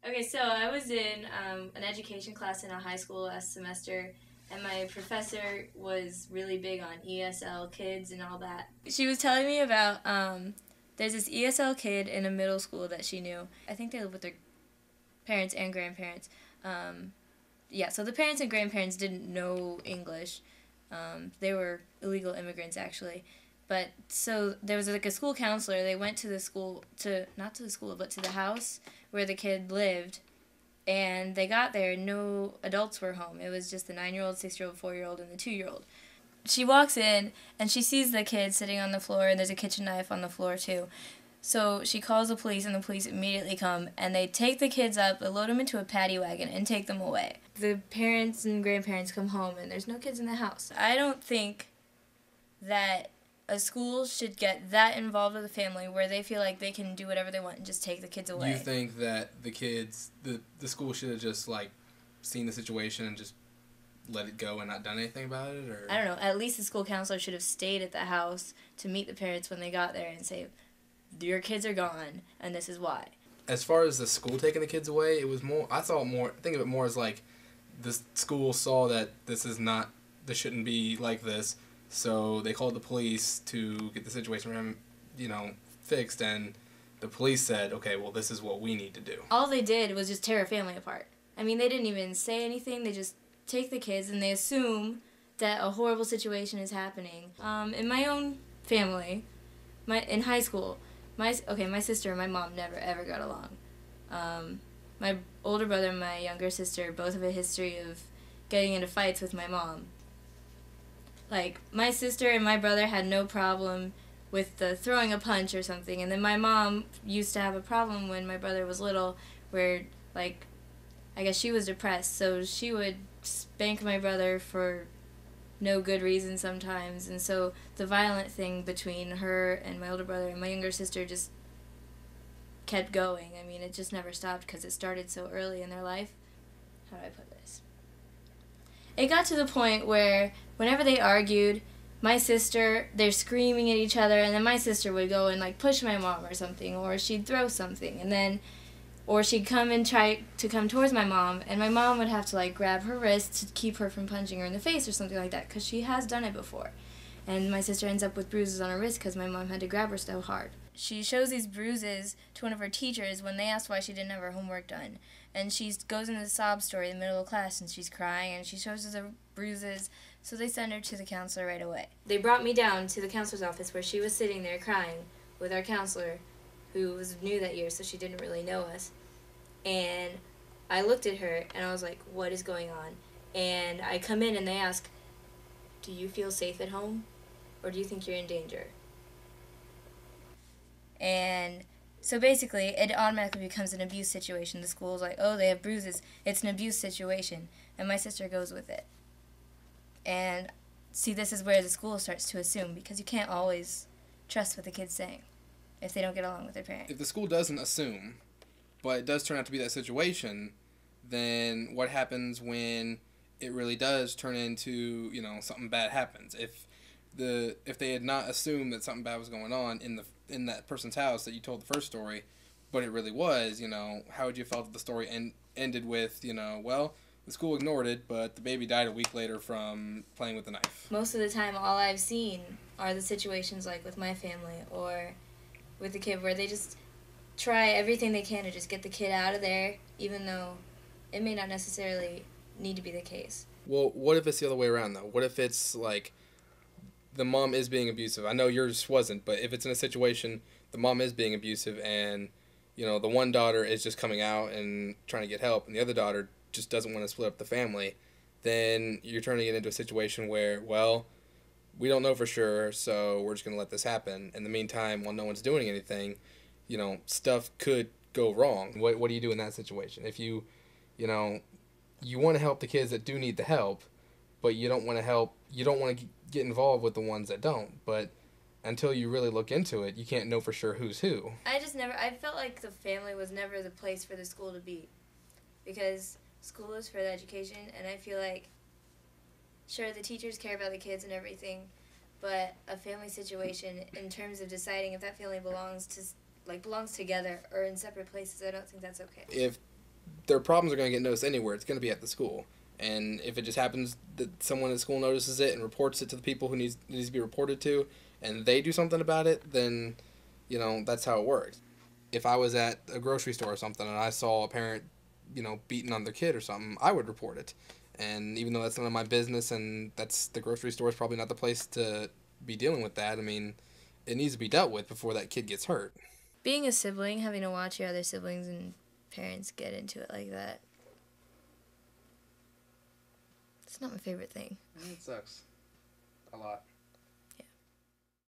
Okay, so I was in an education class in a high school last semester, and my professor was really big on ESL kids and all that. She was telling me about there's this ESL kid in a middle school that she knew. I think they live with their parents and grandparents. Yeah, so the parents and grandparents didn't know English. They were illegal immigrants, actually. But so there was like a school counselor. They went to the school, not to the school, but to the house where the kid lived. And they got there, no adults were home. It was just the 9-year-old, 6-year-old, 4-year-old, and the 2-year-old. She walks in, and she sees the kid sitting on the floor, and there's a kitchen knife on the floor, too. So she calls the police, and the police immediately come, and they take the kids up, they load them into a paddy wagon, and take them away. The parents and grandparents come home, and there's no kids in the house. I don't think that a school should get that involved with the family where they feel like they can do whatever they want and just take the kids away. You think that the kids, the school should have just, like, seen the situation and just let it go and not done anything about it? Or I don't know. At least the school counselor should have stayed at the house to meet the parents when they got there and say, your kids are gone, and this is why. As far as the school taking the kids away, it was more, I think of it more as like the school saw that this shouldn't be like this, so they called the police to get the situation, fixed, and the police said, okay, well, this is what we need to do. All they did was just tear a family apart. I mean, they didn't even say anything. They just take the kids, and they assume that a horrible situation is happening. In my own family, in high school, my sister and my mom never, ever got along. My older brother and my younger sister both have a history of getting into fights with my mom. Like, my sister and my brother had no problem with the throwing a punch or something, and then my mom used to have a problem when my brother was little where, like, I guess she was depressed, so she would spank my brother for no good reason sometimes, and so the violent thing between her and my older brother and my younger sister just kept going. I mean, it just never stopped because it started so early in their life. How do I put this? It got to the point where whenever they argued, they're screaming at each other, and then my sister would go and, like, push my mom or something, or she'd throw something, and then, or she'd come and try to come towards my mom, and my mom would have to, like, grab her wrist to keep her from punching her in the face or something like that, because she has done it before. And my sister ends up with bruises on her wrist because my mom had to grab her so hard. She shows these bruises to one of her teachers when they asked why she didn't have her homework done. And she goes into the sob story in the middle of class, and she's crying, and she shows us the bruises, so they send her to the counselor right away. They brought me down to the counselor's office where she was sitting there crying with our counselor, who was new that year, so she didn't really know us. And I looked at her, and I was like, what is going on? And I come in, and they ask, do you feel safe at home, or do you think you're in danger? And so basically, it automatically becomes an abuse situation. The school's like, oh, they have bruises. It's an abuse situation. And my sister goes with it. And see, this is where the school starts to assume, because you can't always trust what the kid's saying if they don't get along with their parent. If the school doesn't assume, but it does turn out to be that situation, then what happens when it really does turn into, something bad happens? If they had not assumed that something bad was going on in that person's house that you told the first story, but it really was, how would you have felt if the story ended with, well, the school ignored it, but the baby died a week later from playing with the knife? Most of the time, all I've seen are the situations like with my family or with the kid where they just try everything they can to just get the kid out of there, even though it may not necessarily need to be the case. Well, what if it's the other way around, though? What if it's like the mom is being abusive? I know yours wasn't, but if it's in a situation the mom is being abusive and, the one daughter is just coming out and trying to get help and the other daughter just doesn't want to split up the family, then you're turning it into a situation where, well, we don't know for sure, so we're just going to let this happen. In the meantime, while no one's doing anything, stuff could go wrong. What do you do in that situation? If you want to help the kids that do need the help, but you don't want to get involved with the ones that don't. But until you really look into it, you can't know for sure who's who. I felt like the family was never the place for the school to be, because school is for the education, and I feel like, sure, the teachers care about the kids and everything, but a family situation, in terms of deciding if that family belongs together or in separate places, I don't think that's okay. If their problems are going to get noticed anywhere. It's going to be at the school. And if it just happens that someone at school notices it and reports it to the people who needs to be reported to, and they do something about it, then, you know, that's how it works. If I was at a grocery store or something and I saw a parent, you know, beating on their kid or something, I would report it. And even though that's none of my business and that's the grocery store is probably not the place to be dealing with that, I mean, it needs to be dealt with before that kid gets hurt. Being a sibling, having to watch your other siblings and parents get into it like that, it's not my favorite thing. It sucks. A lot.